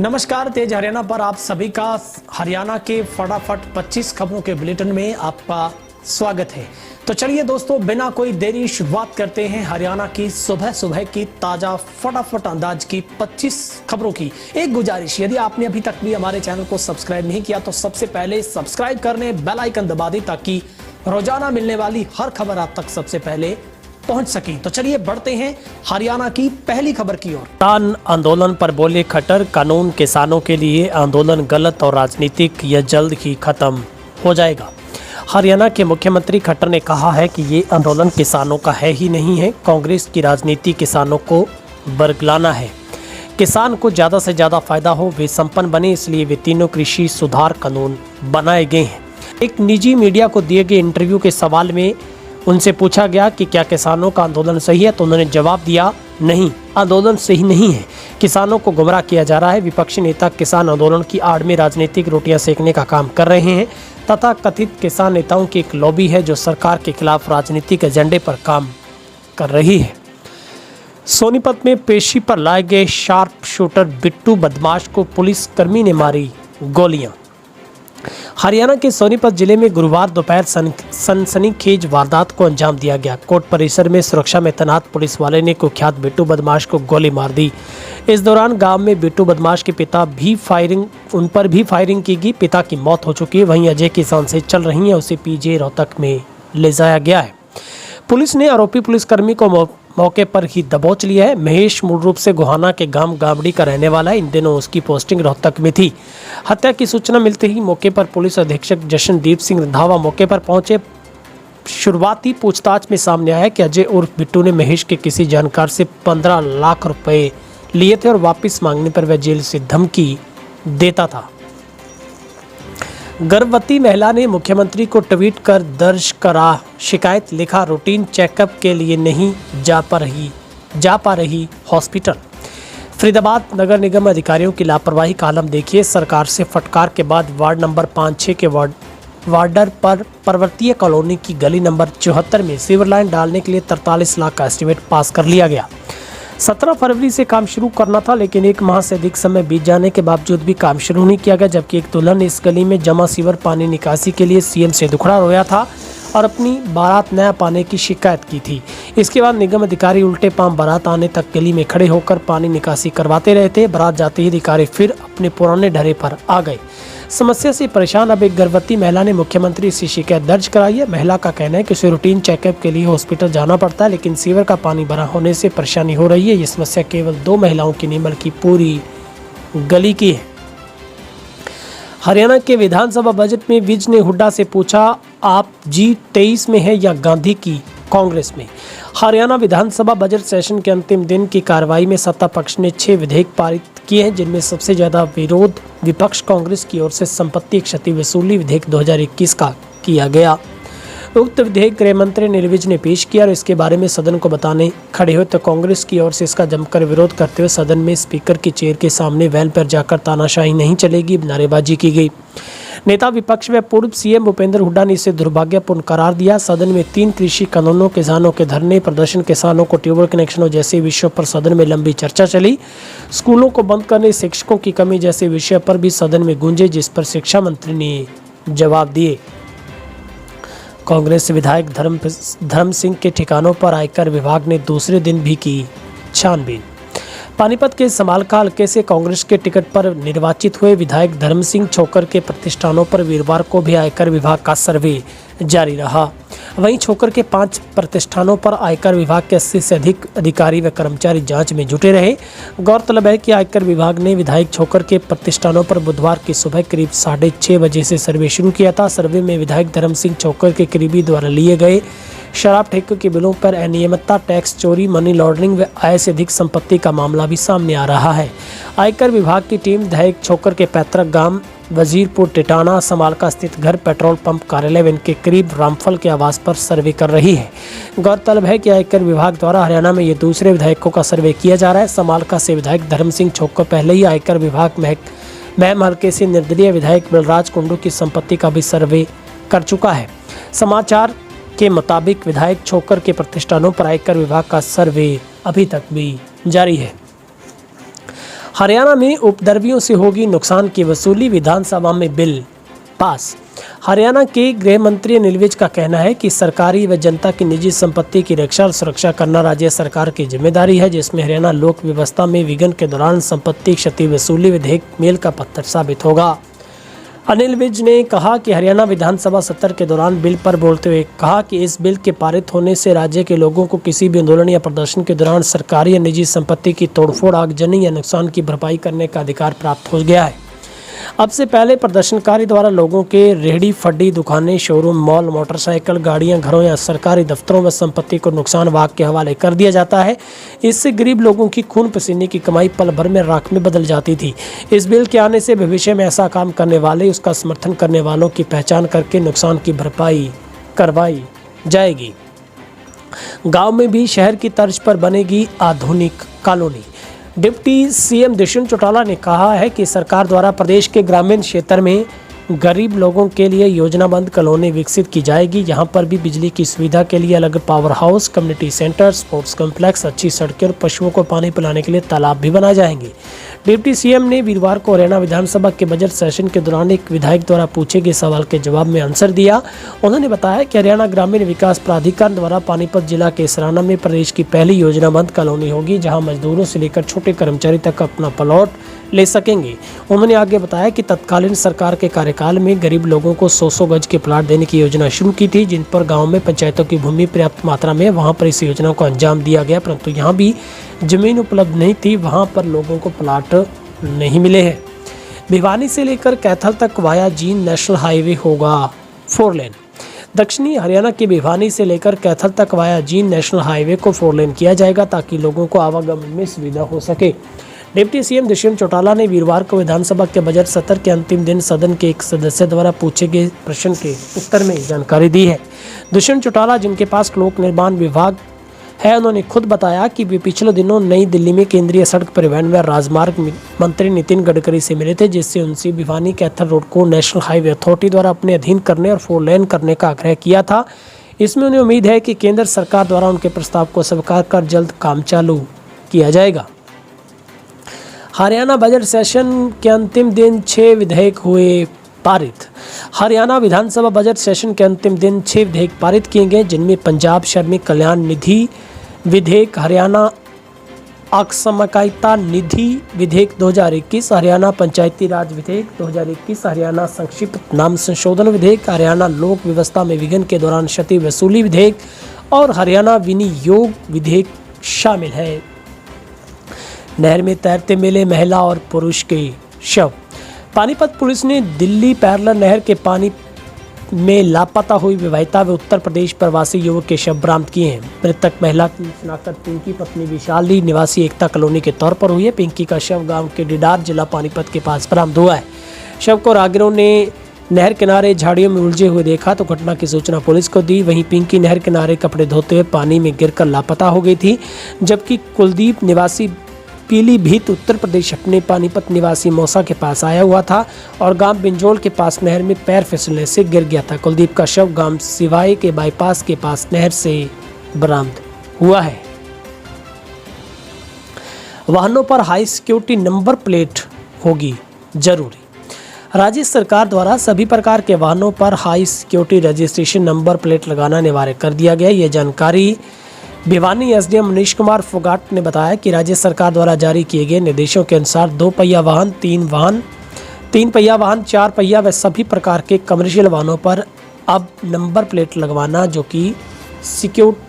नमस्कार, तेज हरियाणा पर आप सभी का हरियाणा के फटाफट 25 खबरों के बुलेटिन में आपका स्वागत है। तो चलिए दोस्तों, बिना कोई देरी शुरुआत करते हैं हरियाणा की सुबह सुबह की ताजा फटाफट अंदाज की 25 खबरों की। एक गुजारिश, यदि आपने अभी तक भी हमारे चैनल को सब्सक्राइब नहीं किया तो सबसे पहले सब्सक्राइब करने, बेल आइकन दबा दें ताकि रोजाना मिलने वाली हर खबर आप तक सबसे पहले पहुंच सके। तो चलिए बढ़ते हैं हरियाणा की पहली खबर की ओर। किसान आंदोलन पर बोले खट्टर, कानून किसानों के लिए, आंदोलन गलत और राजनीतिक, यह जल्द ही खत्म हो जाएगा। हरियाणा के मुख्यमंत्री खट्टर ने कहा है कि ये आंदोलन किसानों का है ही नहीं है। कांग्रेस की राजनीति किसानों को बरगलाना है। किसान को ज़्यादा से ज़्यादा फायदा हो, वे संपन्न बने, इसलिए वे तीनों कृषि सुधार कानून बनाए गए हैं। एक निजी मीडिया को दिए गए इंटरव्यू के सवाल में उनसे पूछा गया कि क्या किसानों का आंदोलन सही है, तो उन्होंने जवाब दिया, नहीं, आंदोलन सही नहीं है। किसानों को गुमराह किया जा रहा है। विपक्षी नेता किसान आंदोलन की आड़ में राजनीतिक रोटियां सेकने का काम कर रहे हैं तथा कथित किसान नेताओं की एक लॉबी है जो सरकार के खिलाफ राजनीतिक एजेंडे पर काम कर रही है। सोनीपत में पेशी पर लाए गए शार्प शूटर बिट्टू बदमाश को पुलिसकर्मी ने मारी गोलियां। हरियाणा के सोनीपत जिले में गुरुवार दोपहर सनसनीखेज वारदात को अंजाम दिया गया। कोर्ट परिसर में सुरक्षा में तैनात पुलिस वाले ने कुख्यात बिट्टू बदमाश को गोली मार दी। इस दौरान गांव में बिट्टू बदमाश के पिता भी उन पर भी फायरिंग की गई। पिता की मौत हो चुकी है। वहीं अजय की सांसें चल रही हैं, उसे पीजे रोहतक में ले जाया गया है। पुलिस ने आरोपी पुलिसकर्मी को मौके पर ही दबोच लिया है। महेश मूल रूप से गोहाना के गांव गावड़ी का रहने वाला है। इन दिनों उसकी पोस्टिंग रोहतक में थी। हत्या की सूचना मिलते ही मौके पर पुलिस अधीक्षक जशनदीप सिंह रंधावा मौके पर पहुंचे। शुरुआती पूछताछ में सामने आया कि अजय उर्फ बिट्टू ने महेश के किसी जानकार से 15 लाख रुपए लिए थे और वापस मांगने पर वह जेल से धमकी देता था। गर्भवती महिला ने मुख्यमंत्री को ट्वीट कर दर्ज करा शिकायत, लिखा, रूटीन चेकअप के लिए नहीं जा पा रही हॉस्पिटल। फरीदाबाद नगर निगम अधिकारियों की लापरवाही का आलम देखिए। सरकार से फटकार के बाद वार्ड नंबर 5-6 के वार्डर पर पर्वतीय कॉलोनी की गली नंबर 74 में सीवर लाइन डालने के लिए 43 लाख का एस्टीमेट पास कर लिया गया। 17 फरवरी से काम शुरू करना था, लेकिन 1 माह से अधिक समय बीत जाने के बावजूद भी काम शुरू नहीं किया गया। जबकि एक दुल्हन ने इस गली में जमा सीवर पानी निकासी के लिए सीएम से दुखड़ा रोया था और अपनी बारात नया पाने की शिकायत की थी। इसके बाद निगम अधिकारी उल्टे पांव बारात आने तक गली में खड़े होकर पानी निकासी करवाते रहे थे। बारात जाते ही अधिकारी फिर अपने पुराने ढर्रे पर आ गए। समस्या से परेशान अब एक गर्भवती महिला ने मुख्यमंत्री से शिकायत दर्ज कराई है। महिला का कहना है कि उसे रूटीन चेकअप के लिए हॉस्पिटल जाना पड़ता है, लेकिन सीवर का पानी भरा होने से परेशानी हो रही है। ये समस्या केवल 2 महिलाओं की नहीं बल्कि पूरी गली की है। हरियाणा के विधानसभा बजट में विज ने हुड्डा से पूछा, आप G23 में है या गांधी की कांग्रेस में। हरियाणा विधानसभा बजट सेशन के अंतिम दिन की कार्रवाई में सत्ता पक्ष ने 6 विधेयक पारित किए हैं, जिनमें सबसे ज्यादा विरोध विपक्ष कांग्रेस की ओर से संपत्ति क्षति वसूली विधेयक 2021 का किया गया। उक्त विधेयक गृह मंत्री अनिल विज ने पेश किया और इसके बारे में सदन को बताने खड़े हुए तो कांग्रेस की ओर से इसका जमकर विरोध करते हुए सदन में स्पीकर की चेयर के सामने वैल पर जाकर तानाशाही नहीं चलेगी नारेबाजी की गई। नेता विपक्ष व पूर्व सीएम भूपेंद्र हुड्डा ने इसे दुर्भाग्यपूर्ण करार दिया। सदन में 3 कृषि कानूनों, किसानों के धरने प्रदर्शन, किसानों को ट्यूबवेल कनेक्शनों जैसे विषयों पर सदन में लंबी चर्चा चली। स्कूलों को बंद करने, शिक्षकों की कमी जैसे विषय पर भी सदन में गूंजे, जिस पर शिक्षा मंत्री ने जवाब दिए। कांग्रेस विधायक धर्म सिंह के ठिकानों पर आयकर विभाग ने दूसरे दिन भी की छानबीन। पानीपत के समालखा हल्के से कांग्रेस के टिकट पर निर्वाचित हुए विधायक धर्म सिंह छोकर के प्रतिष्ठानों पर वीरवार को भी आयकर विभाग का सर्वे जारी रहा। वहीं छोकर के 5 प्रतिष्ठानों पर आयकर विभाग के 80 से अधिक अधिकारी व कर्मचारी जांच में जुटे रहे। गौरतलब है कि आयकर विभाग ने विधायक छोकर के प्रतिष्ठानों पर बुधवार की सुबह करीब 6:30 बजे से सर्वे शुरू किया था। सर्वे में विधायक धर्म सिंह छोकर के करीबी द्वारा लिए गए शराब ठेकों के बिलों पर अनियमितता, टैक्स चोरी, मनी लॉन्ड्रिंग व आय से अधिक संपत्ति का मामला भी सामने आ रहा है। आयकर विभाग की टीम विधायक छोकर के पैतृक गांव वजीरपुर टिटाना, समालका स्थित घर, पेट्रोल पंप कार्यालय व इनके करीब रामफल के आवास पर सर्वे कर रही है। गौरतलब है कि आयकर विभाग द्वारा हरियाणा में ये दूसरे विधायकों का सर्वे किया जा रहा है। समालका से विधायक धर्म सिंह छोकर पहले ही आयकर विभाग महम हल्के से निर्दलीय विधायक बलराज कुंडू की संपत्ति का भी सर्वे कर चुका है। समाचार के मुताबिक विधायक छोकर के प्रतिष्ठानों पर आयकर विभाग का सर्वे अभी तक भी जारी है। हरियाणा में उपद्रवियों से होगी नुकसान की वसूली, विधानसभा में बिल पास। हरियाणा के गृह मंत्री अनिल विज का कहना है कि सरकारी व जनता की निजी संपत्ति की रक्षा और सुरक्षा करना राज्य सरकार की जिम्मेदारी है, जिसमें हरियाणा लोक व्यवस्था में विघ्न के दौरान संपत्ति क्षति वसूली विधेयक मील का पत्थर साबित होगा। अनिल विज ने कहा कि हरियाणा विधानसभा सत्र के दौरान बिल पर बोलते हुए कहा कि इस बिल के पारित होने से राज्य के लोगों को किसी भी आंदोलन या प्रदर्शन के दौरान सरकारी या निजी संपत्ति की तोड़फोड़, आगजनी या नुकसान की भरपाई करने का अधिकार प्राप्त हो गया है। अब से पहले प्रदर्शनकारी द्वारा लोगों के रेहड़ी फड्डी दुकानें, शोरूम, मॉल, मोटरसाइकिल, गाड़ियां, घरों या सरकारी दफ्तरों व संपत्ति को नुकसान विभाग के हवाले कर दिया जाता है। इससे गरीब लोगों की खून पसीने की कमाई पल भर में राख में बदल जाती थी। इस बिल के आने से भविष्य में ऐसा काम करने वाले, उसका समर्थन करने वालों की पहचान करके नुकसान की भरपाई करवाई जाएगी। गाँव में भी शहर की तर्ज पर बनेगी आधुनिक colony. Deputy CM Dushyant Chautala ने कहा है कि सरकार द्वारा प्रदेश के ग्रामीण क्षेत्र में गरीब लोगों के लिए योजनाबद्ध कॉलोनी विकसित की जाएगी। यहाँ पर भी बिजली की सुविधा के लिए अलग power house, community centre, sports complex, अच्छी सड़कें और पशुओं को पानी पिलाने के लिए तालाब भी बनाए जाएंगे। डिप्टी सीएम ने वीरवार को हरियाणा विधानसभा के बजट सेशन के दौरान एक विधायक द्वारा पूछे गए सवाल के जवाब में आंसर दिया। उन्होंने बताया कि हरियाणा ग्रामीण विकास प्राधिकरण द्वारा पानीपत जिला के सराना में प्रदेश की पहली योजनाबद्ध कॉलोनी होगी, जहां मजदूरों से लेकर छोटे कर्मचारी तक अपना प्लॉट ले सकेंगे। उन्होंने आगे बताया कि तत्कालीन सरकार के कार्यकाल में गरीब लोगों को 100 गज के प्लाट देने की योजना शुरू की थी, जिन पर गांव में पंचायतों की भूमि पर्याप्त मात्रा में, वहां पर इस योजना को अंजाम दिया गया, परंतु यहां भी जमीन उपलब्ध नहीं थी, वहां पर लोगों को प्लाट नहीं मिले हैं। भिवानी से लेकर कैथल तक वाया जींद नेशनल हाईवे होगा 4 लेन। दक्षिणी हरियाणा के भिवानी से लेकर कैथल तक वाया जींद नेशनल हाईवे को 4 लेन किया जाएगा, ताकि लोगों को आवागमन में सुविधा हो सके। डिप्टी सीएम दुष्यंत चौटाला ने वीरवार को विधानसभा के बजट सत्र के अंतिम दिन सदन के एक सदस्य द्वारा पूछे गए प्रश्न के उत्तर में जानकारी दी है। दुष्यंत चौटाला, जिनके पास लोक निर्माण विभाग है, उन्होंने खुद बताया कि वे पिछले दिनों नई दिल्ली में केंद्रीय सड़क परिवहन व राजमार्ग मंत्री नितिन गडकरी से मिले थे, जिससे उनसे भिवानी कैथल रोड को नेशनल हाईवे अथॉरिटी द्वारा अपने अधीन करने और 4 लेन करने का आग्रह किया था। इसमें उन्हें उम्मीद है कि केंद्र सरकार द्वारा उनके प्रस्ताव को स्वीकार कर जल्द काम चालू किया जाएगा। हरियाणा बजट सेशन के अंतिम दिन 6 विधेयक हुए पारित। हरियाणा विधानसभा बजट सेशन के अंतिम दिन 6 विधेयक पारित किए गए, जिनमें पंजाब श्रमिक कल्याण निधि विधेयक, हरियाणा अक्षमकायता निधि विधेयक 2021, हरियाणा पंचायती राज विधेयक 2021, हरियाणा संक्षिप्त नाम संशोधन विधेयक, हरियाणा लोक व्यवस्था में विघ्न के दौरान क्षति वसूली विधेयक और हरियाणा विनियोग विधेयक शामिल है। नहर में तैरते मिले महिला और पुरुष के शव। पानीपत पुलिस ने दिल्ली पैरलर नहर के पानी में लापता हुई विवाहिता व उत्तर प्रदेश प्रवासी युवक के शव बरामद किए हैं। मृतक महिला की शिनाख्त पिंकी पत्नी विशाली निवासी एकता कॉलोनी के तौर पर हुई है। पिंकी का शव गांव के डिडार जिला पानीपत के पास बरामद हुआ है। शव को राहगीरों ने नहर किनारे झाड़ियों में उलझे हुए देखा तो घटना की सूचना पुलिस को दी। वहीं पिंकी नहर किनारे कपड़े धोते हुए पानी में गिरकर लापता हो गई थी, जबकि कुलदीप निवासी पीलीभीत उत्तर प्रदेश अपने पानीपत निवासी मौसा के पास आया हुआ था और गांव बिंजोल के पास नहर में पैर फिसलने से गिर गया था। कुलदीप का शव गांव सिवाई के बाईपास के पास नहर से बरामद हुआ है। वाहनों पर हाई सिक्योरिटी नंबर प्लेट होगी जरूरी। राज्य सरकार द्वारा सभी प्रकार के वाहनों पर high security registration number plate लगाना अनिवार्य कर दिया गया। यह जानकारी भिवानी एसडीएम मनीष कुमार फोगाट ने बताया कि राज्य सरकार द्वारा जारी किए गए निर्देशों के अनुसार 2 पहिया वाहन, 3 पहिया वाहन, 4 पहिया व सभी प्रकार के कमर्शियल वाहनों पर अब नंबर प्लेट लगवाना, जो कि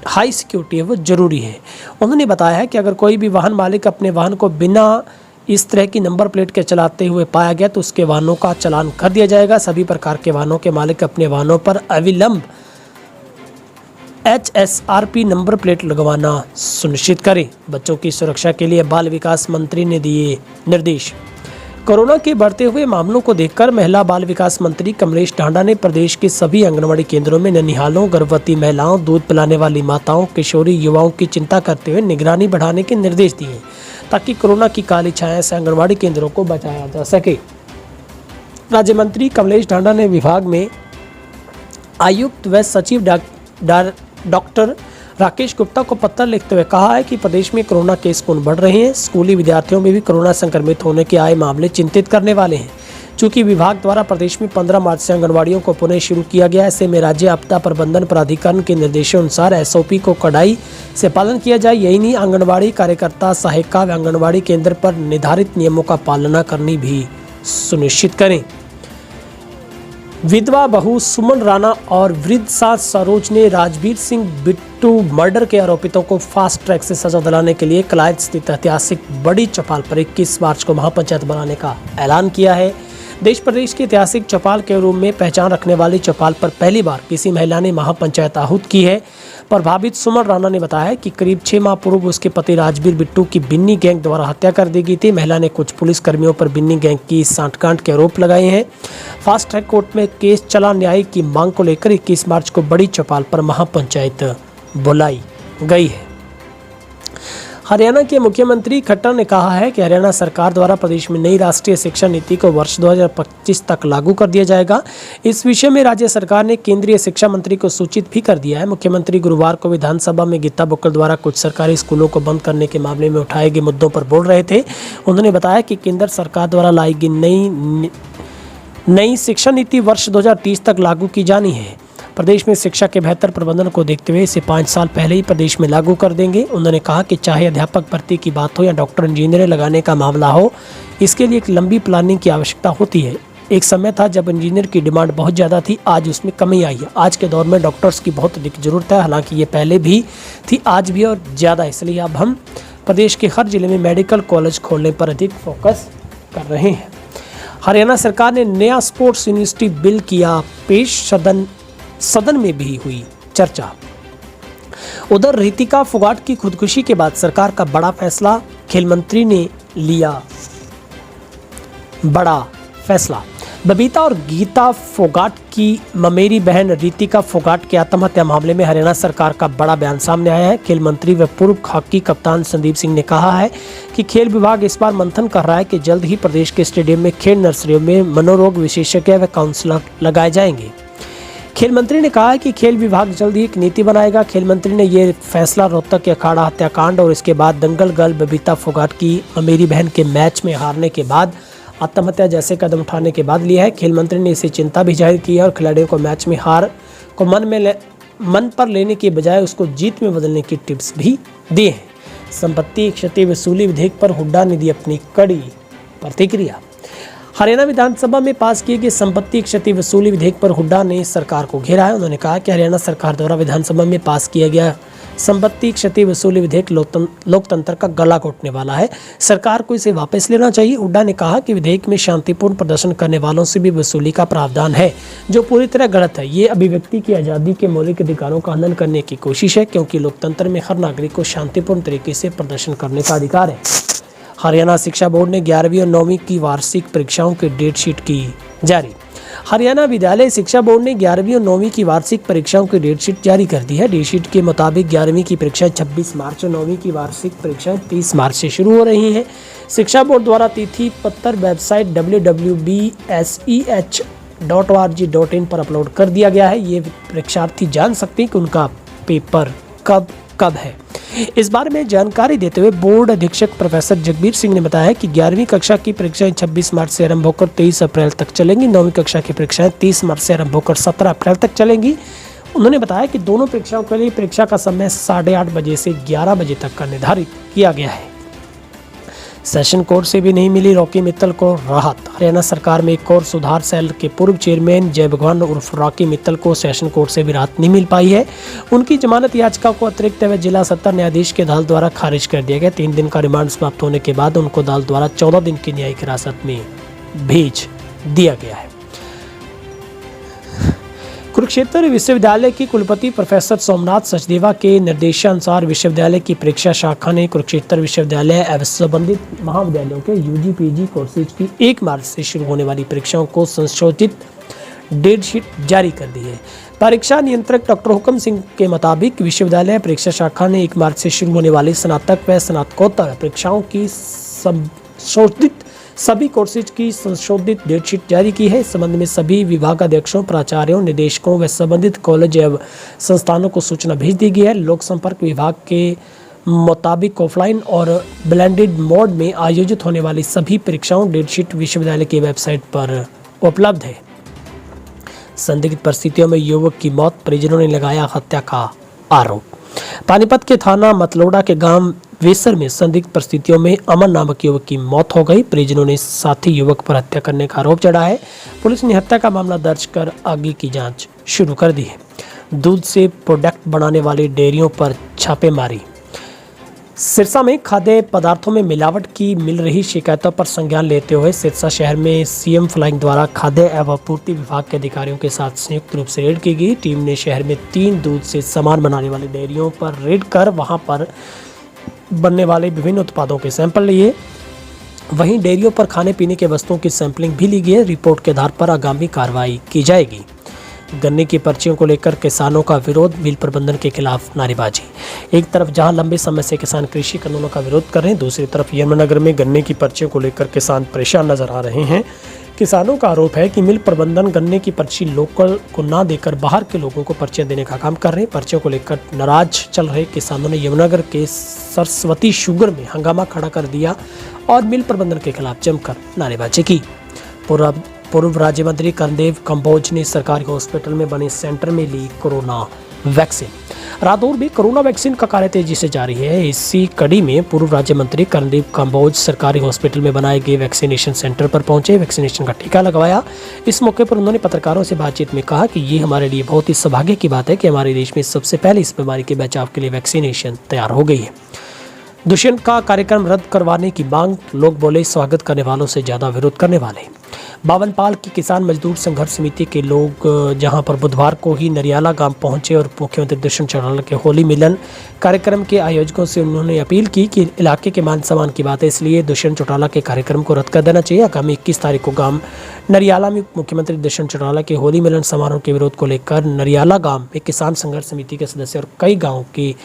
हाई सिक्योरिटी है, वो जरूरी है। उन्होंने बताया है कि अगर कोई भी वाहन मालिक अपने वाहन को बिना इस तरह की नंबर प्लेट के चलाते हुए पाया गया तो उसके वाहनों का चालान कर दिया जाएगा। सभी प्रकार के वाहनों के मालिक अपने वाहनों पर अविलंब HSRP नंबर प्लेट लगवाना सुनिश्चित करें। बच्चों की सुरक्षा के लिए बाल विकास मंत्री ने दिए निर्देश। कोरोना के बढ़ते हुए मामलों को देखकर महिला बाल विकास मंत्री कमलेश ढांडा ने प्रदेश के सभी आंगनबाड़ी केंद्रों में ननिहालों, गर्भवती महिलाओं, दूध पिलाने वाली माताओं, किशोरी युवाओं की चिंता करते हुए निगरानी बढ़ाने के निर्देश दिए, ताकि कोरोना की काली छाया से आंगनबाड़ी केंद्रों को बचाया जा सके। राज्य मंत्री कमलेश ढांडा ने विभाग में आयुक्त व सचिव डॉक्टर राकेश गुप्ता को पत्र लिखते हुए कहा है कि प्रदेश में कोरोना केस पुनः बढ़ रहे हैं। स्कूली विद्यार्थियों में भी कोरोना संक्रमित होने के आए मामले चिंतित करने वाले हैं। चूंकि विभाग द्वारा प्रदेश में 15 मार्च से आंगनबाड़ियों को पुनः शुरू किया गया है, ऐसे में राज्य आपदा प्रबंधन प्राधिकरण के निर्देशानुसार SOP को कड़ाई से पालन किया जाए। यही नहीं, आंगनबाड़ी कार्यकर्ता, सहायिका व आंगनबाड़ी केंद्र पर निर्धारित नियमों का पालना करनी भी सुनिश्चित करें। विधवा बहू सुमन राणा और वृद्ध सास सरोज ने राजवीर सिंह बिट्टू मर्डर के आरोपितों को फास्ट ट्रैक से सजा दिलाने के लिए कलायत स्थित ऐतिहासिक बड़ी चौपाल पर 21 मार्च को महापंचायत बनाने का ऐलान किया है। देश प्रदेश की ऐतिहासिक चौपाल के रूप में पहचान रखने वाली चौपाल पर पहली बार किसी महिला ने महापंचायत आहूत की है। प्रभावित सुमन राणा ने बताया कि करीब 6 माह पूर्व उसके पति राजवीर बिट्टू की बिन्नी गैंग द्वारा हत्या कर दी गई थी। महिला ने कुछ पुलिस कर्मियों पर बिन्नी गैंग की सांठगांठ के आरोप लगाए हैं। फास्ट ट्रैक कोर्ट में केस चला। न्याय की मांग को लेकर 21 मार्च को बड़ी चौपाल पर महापंचायत बुलाई गई है। हरियाणा के मुख्यमंत्री खट्टर ने कहा है कि हरियाणा सरकार द्वारा प्रदेश में नई राष्ट्रीय शिक्षा नीति को वर्ष 2025 तक लागू कर दिया जाएगा। इस विषय में राज्य सरकार ने केंद्रीय शिक्षा मंत्री को सूचित भी कर दिया है। मुख्यमंत्री गुरुवार को विधानसभा में गीता बुक्कल द्वारा कुछ सरकारी स्कूलों को बंद करने के मामले में उठाए गए मुद्दों पर बोल रहे थे। उन्होंने बताया कि केंद्र सरकार द्वारा लाई गई नई शिक्षा नीति वर्ष 2030 तक लागू की जानी है। प्रदेश में शिक्षा के बेहतर प्रबंधन को देखते हुए इसे 5 साल पहले ही प्रदेश में लागू कर देंगे। उन्होंने कहा कि चाहे अध्यापक भर्ती की बात हो या डॉक्टर इंजीनियर लगाने का मामला हो, इसके लिए एक लंबी प्लानिंग की आवश्यकता होती है। एक समय था जब इंजीनियर की डिमांड बहुत ज़्यादा थी, आज उसमें कमी आई है। आज के दौर में डॉक्टर्स की बहुत अधिक ज़रूरत है, हालांकि ये पहले भी थी, आज भी और ज़्यादा। इसलिए अब हम प्रदेश के हर जिले में मेडिकल कॉलेज खोलने पर अधिक फोकस कर रहे हैं। हरियाणा सरकार ने नया स्पोर्ट्स यूनिवर्सिटी बिल किया पेश, सदन में भी हुई चर्चा। उधर रितिका फोगाट की खुदकुशी के बाद सरकार का बड़ा फैसला, खेल मंत्री ने लिया बड़ा फैसला। बबीता और गीता फोगाट की ममेरी बहन रितिका फोगाट के आत्महत्या मामले में हरियाणा सरकार का बड़ा बयान सामने आया है। खेल मंत्री व पूर्व हॉकी कप्तान संदीप सिंह ने कहा है कि खेल विभाग इस बार मंथन कर रहा है कि जल्द ही प्रदेश के स्टेडियम में खेल नर्सरियों में मनोरोग विशेषज्ञ व काउंसलर लगाए जाएंगे। खेल मंत्री ने कहा है कि खेल विभाग जल्द ही एक नीति बनाएगा। खेल मंत्री ने यह फैसला रोहतक के अखाड़ा हत्याकांड और इसके बाद दंगल गर्ल बबीता फोगाट की मेरी बहन के मैच में हारने के बाद आत्महत्या जैसे कदम उठाने के बाद लिया है। खेल मंत्री ने इसे चिंता भी जाहिर की है और खिलाड़ियों को मैच में हार को मन पर लेने के बजाय उसको जीत में बदलने की टिप्स भी दिए हैं। संपत्ति क्षति वसूली विधेयक पर हुड्डा ने दी अपनी कड़ी प्रतिक्रिया। हरियाणा विधानसभा में पास किए गए संपत्ति क्षति वसूली विधेयक पर हुड्डा ने सरकार को घेरा है। उन्होंने कहा कि हरियाणा सरकार द्वारा विधानसभा में पास किया गया संपत्ति क्षति वसूली विधेयक लोकतंत्र का गला घोटने वाला है। सरकार को इसे वापस लेना चाहिए। हुड्डा ने कहा कि विधेयक में शांतिपूर्ण प्रदर्शन करने वालों से भी वसूली का प्रावधान है, जो पूरी तरह गलत है। ये अभिव्यक्ति की आज़ादी के मौलिक अधिकारों का हनन करने की कोशिश है, क्योंकि लोकतंत्र में हर नागरिक को शांतिपूर्ण तरीके से प्रदर्शन करने का अधिकार है। हरियाणा शिक्षा बोर्ड ने 11वीं और 9वीं की वार्षिक परीक्षाओं की डेट शीट की जारी। हरियाणा विद्यालय शिक्षा बोर्ड ने 11वीं और 9वीं की वार्षिक परीक्षाओं की डेट शीट जारी कर दी है। डेट शीट के मुताबिक 11वीं की परीक्षाएं 26 मार्च और 9वीं की वार्षिक परीक्षाएं 30 मार्च से शुरू हो रही हैं। शिक्षा बोर्ड द्वारा तिथि पत्र वेबसाइट www.bseh.org.in पर अपलोड कर दिया गया है। ये परीक्षार्थी जान सकते हैं कि उनका पेपर कब है। इस बारे में जानकारी देते हुए बोर्ड अधीक्षक प्रोफेसर जगबीर सिंह ने बताया कि 11वीं कक्षा की परीक्षाएं 26 मार्च से आरंभ होकर 23 अप्रैल तक चलेंगी। 9वीं कक्षा की परीक्षाएं 30 मार्च से आरंभ होकर 17 अप्रैल तक चलेंगी। उन्होंने बताया कि दोनों परीक्षाओं के लिए परीक्षा का समय 8:30 बजे से 11 बजे तक का निर्धारित किया गया है। सेशन कोर्ट से भी नहीं मिली रॉकी मित्तल को राहत। हरियाणा सरकार में एक और सुधार सेल के पूर्व चेयरमैन जय भगवान उर्फ रॉकी मित्तल को सेशन कोर्ट से भी राहत नहीं मिल पाई है। उनकी जमानत याचिका को अतिरिक्त व जिला सत्र न्यायाधीश के अदालत द्वारा खारिज कर दिया गया। 3 दिन का रिमांड समाप्त होने के बाद उनको अदालत द्वारा 14 दिन की न्यायिक हिरासत में भेज दिया गया है। कुरुक्षेत्र विश्वविद्यालय की कुलपति प्रोफेसर सोमनाथ सचदेवा के निर्देशानुसार विश्वविद्यालय की परीक्षा शाखा ने कुरुक्षेत्र विश्वविद्यालय एवं संबंधित महाविद्यालयों के यूजी पीजी कोर्सेज की 1 मार्च से शुरू होने वाली परीक्षाओं को संशोधित डेट शीट जारी कर दी है। परीक्षा नियंत्रक डॉक्टर हुक्म सिंह के मुताबिक विश्वविद्यालय परीक्षा शाखा ने 1 मार्च से शुरू होने वाली स्नातक व स्नातकोत्तर परीक्षाओं की संशोधित सभी कोर्सेज की संशोधित डेटशीट जारी की है। इस संबंध में सभी विभागाध्यक्षों, प्राचार्यों, निदेशकों व संबंधित कॉलेज एवं संस्थानों को सूचना भेज दी गई है। लोक संपर्क विभाग के मुताबिक ऑफलाइन और ब्लेंडेड मोड में आयोजित होने वाली सभी परीक्षाओं डेटशीट विश्वविद्यालय की वेबसाइट पर उपलब्ध है। संदिग्ध परिस्थितियों में युवक की मौत, परिजनों ने लगाया हत्या का आरोप। पानीपत के थाना मतलोड़ा के गांव वेसर में संदिग्ध परिस्थितियों में अमन नामक युवक की मौत हो गई। परिजनों ने साथी युवक पर हत्या करने का आरोप चढ़ा है। पुलिस ने हत्या का मामला दर्ज कर आगे की जांच शुरू कर दी है। दूध से प्रोडक्ट बनाने वाली डेयरियों पर छापेमारी। सिरसा में खाद्य पदार्थों में मिलावट की मिल रही शिकायतों पर संज्ञान लेते हुए सिरसा शहर में सीएम फ्लाइंग द्वारा खाद्य एवं आपूर्ति विभाग के अधिकारियों के साथ संयुक्त रूप से रेड की गई। टीम ने शहर में 3 दूध से सामान बनाने वाली डेयरियों पर रेड कर वहां पर बनने वाले विभिन्न उत्पादों के सैंपल लिए। वहीं डेयरियों पर खाने पीने के वस्तुओं की सैंपलिंग भी ली गई है। रिपोर्ट के आधार पर आगामी कार्रवाई की जाएगी। गन्ने की पर्चियों को लेकर किसानों का विरोध, मिल प्रबंधन के खिलाफ नारेबाजी। एक तरफ जहां लंबे समय से किसान कृषि कानूनों का विरोध कर रहे हैं, दूसरी तरफ यमुनानगर में गन्ने की पर्चियों को लेकर किसान परेशान नजर आ रहे हैं। किसानों का आरोप है कि मिल प्रबंधन गन्ने की पर्ची लोकल को ना देकर बाहर के लोगों को पर्चियां देने का काम कर रहे हैं। पर्चियों को लेकर नाराज चल रहे किसानों ने यमुनानगर के सरस्वती शुगर में हंगामा खड़ा कर दिया और मिल प्रबंधन के खिलाफ जमकर नारेबाजी की। पूर्व राज्य मंत्री कर्णदेव कंबोज ने सरकारी हॉस्पिटल में बने सेंटर में ली कोरोना वैक्सीन। रादौर में कोरोना वैक्सीन का कार्य तेजी से जारी है। इसी कड़ी में पूर्व राज्य मंत्री कर्णदेव कंबोज सरकारी हॉस्पिटल में बनाए गए वैक्सीनेशन सेंटर पर पहुंचे, वैक्सीनेशन का टीका लगवाया। इस मौके पर उन्होंने पत्रकारों से बातचीत में कहा कि ये हमारे लिए बहुत ही सौभाग्य की बात है कि हमारे देश में सबसे पहले इस बीमारी के बचाव के लिए वैक्सीनेशन तैयार हो गई है। दुष्यंत का कार्यक्रम रद्द करवाने की मांग, लोग बोले स्वागत करने वालों से ज्यादा विरोध करने वाले। बावनपाल की किसान मजदूर संघर्ष समिति के लोग जहां पर बुधवार को ही नरियाला गांव पहुंचे और मुख्यमंत्री दुष्यंत चौटाला के होली मिलन कार्यक्रम के आयोजकों से उन्होंने अपील की कि इलाके के मान सम्मान की बात है, इसलिए दुष्यंत चौटाला के कार्यक्रम को रद्द कर देना चाहिए। आगामी 21 तारीख को गांव नरियाला में मुख्यमंत्री दुष्यंत चौटाला के होली मिलन समारोह के विरोध को लेकर नरियाला गांव में किसान संघर्ष समिति के सदस्य और कई गाँव की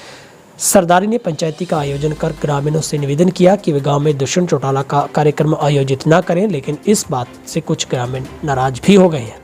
सरदारी ने पंचायती का आयोजन कर ग्रामीणों से निवेदन किया कि वे गांव में दुष्यंत चौटाला का कार्यक्रम आयोजित न करें, लेकिन इस बात से कुछ ग्रामीण नाराज भी हो गए हैं।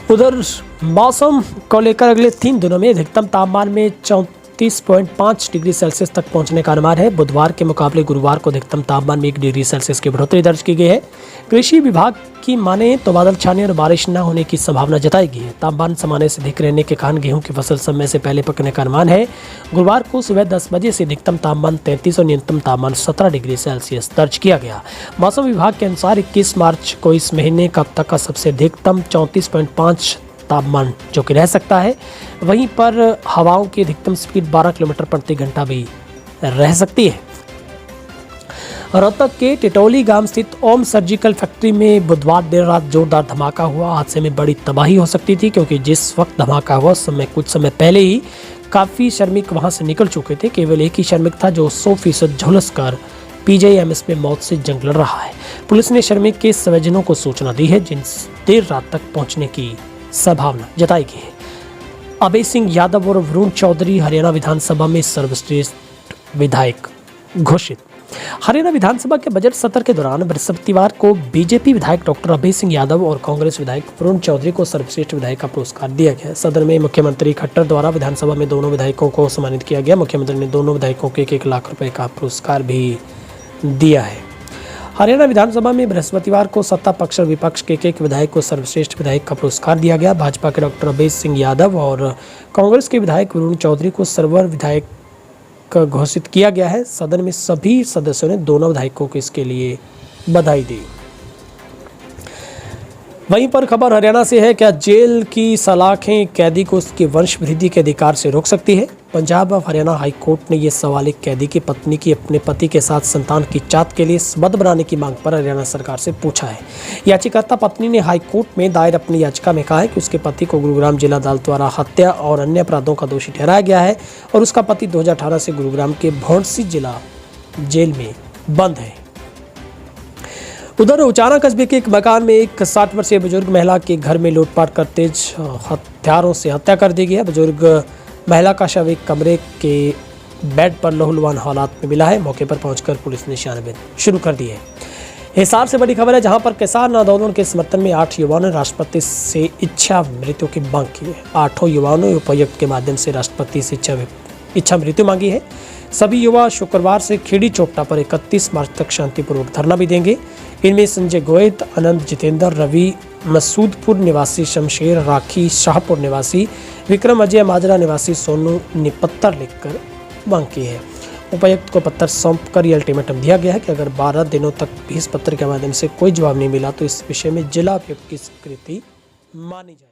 उधर मौसम को लेकर अगले 3 दिनों में अधिकतम तापमान में 34.5 डिग्री सेल्सियस तक पहुंचने का अनुमान है। बुधवार के मुकाबले गुरुवार को अधिकतम तापमान में 1 डिग्री सेल्सियस की बढ़ोतरी दर्ज की गई है। कृषि विभाग की माने तो बादल छाने और बारिश न होने की संभावना जताई गई है। तापमान सामान्य से अधिक रहने के कारण गेहूं की फसल समय से पहले पकने का अनुमान है। गुरुवार को सुबह 10 बजे से अधिकतम तापमान 33 और न्यूनतम तापमान 17 डिग्री सेल्सियस दर्ज किया गया। मौसम विभाग के अनुसार 21 मार्च को इस महीने का अब तक का सबसे अधिकतम 34.5 तापमान जो कि रह सकता है। वहीं पर हवाओं की अधिकतम स्पीड 12 किलोमीटर प्रति घंटा भी रह सकती है। रोहतक के टिटौली गांव स्थित ओम सर्जिकल फैक्ट्री में बुधवार देर रात जोरदार धमाका हुआ। हादसे में बड़ी तबाही हो सकती थी, क्योंकि जिस वक्त धमाका हुआ उस समय कुछ समय पहले ही काफ़ी श्रमिक वहां से निकल चुके थे। केवल एक ही श्रमिक था जो 100% झुलस कर PJMS में मौत से जंग लड़ रहा है। पुलिस ने श्रमिक के स्वजनों को सूचना दी है, जिन देर रात तक पहुँचने की संभावना जताई गई है। अभय सिंह यादव और वरुण चौधरी हरियाणा विधानसभा में सर्वश्रेष्ठ विधायक घोषित। हरियाणा विधानसभा के बजट सत्र के दौरान बृहस्पतिवार को बीजेपी विधायक डॉक्टर अभय सिंह यादव और कांग्रेस विधायक वरुण चौधरी को सर्वश्रेष्ठ विधायक का पुरस्कार दिया गया। सदन में मुख्यमंत्री खट्टर द्वारा विधानसभा में दोनों विधायकों को सम्मानित किया गया। मुख्यमंत्री ने दोनों विधायकों को 1-1 लाख रुपए का पुरस्कार भी दिया है। हरियाणा विधानसभा में बृहस्पतिवार को सत्ता पक्ष और विपक्ष के एक विधायक को सर्वश्रेष्ठ विधायक का पुरस्कार दिया गया। भाजपा के डॉक्टर अभय सिंह यादव और कांग्रेस के विधायक वरुण चौधरी को सर्वर विधायक घोषित किया गया है। सदन में सभी सदस्यों ने दोनों विधायकों को इसके लिए बधाई दी। वहीं पर खबर हरियाणा से है, क्या जेल की सलाखें कैदी को उसके वंश वृद्धि के अधिकार से रोक सकती है? पंजाब और हरियाणा हाई कोर्ट ने यह सवाल एक कैदी की पत्नी की अपने पति के साथ संतान की चाहत के लिए संबद्ध बनाने की मांग पर हरियाणा सरकार से पूछा है। याचिकाकर्ता पत्नी ने हाई कोर्ट में दायर अपनी याचिका में कहा है कि उसके पति को गुरुग्राम जिला अदालत द्वारा हत्या और अन्य अपराधों का दोषी ठहराया गया है और उसका पति 2018 से गुरुग्राम के भौंडसी जिला जेल में बंद है। उधर उचाना कस्बे के एक मकान में एक 60 वर्षीय बुजुर्ग महिला के घर में लूटपाट कर तेज हथियारों से हत्या कर दी गई है। बुजुर्ग महिला का शव एक कमरे के बेड पर लहूलुहान हालात में मिला है। मौके पर पहुंचकर पुलिस ने छानबीन शुरू कर दी है। हिसार से बड़ी खबर है, जहां पर किसान आंदोलन के समर्थन में 8 युवाओं ने राष्ट्रपति से इच्छा मृत्यु की मांग की है। 8 युवाओं ने उपायुक्त के माध्यम से राष्ट्रपति से इच्छा मृत्यु मांगी है। सभी युवा शुक्रवार से खेड़ी चौपटा पर 31 मार्च तक शांतिपूर्वक धरना भी देंगे। इनमें संजय गोयत, अनंत, जितेंद्र, रवि, मसूदपुर निवासी शमशेर, राखी, शाहपुर निवासी विक्रम, अजय, माजरा निवासी सोनू ने पत्र लिखकर मांग की है। उपायुक्त को पत्र सौंपकर यह अल्टीमेटम दिया गया है कि अगर 12 दिनों तक भी इस पत्र के माध्यम से कोई जवाब नहीं मिला तो इस विषय में जिला उपायुक्त की स्वीकृति मानी जाए।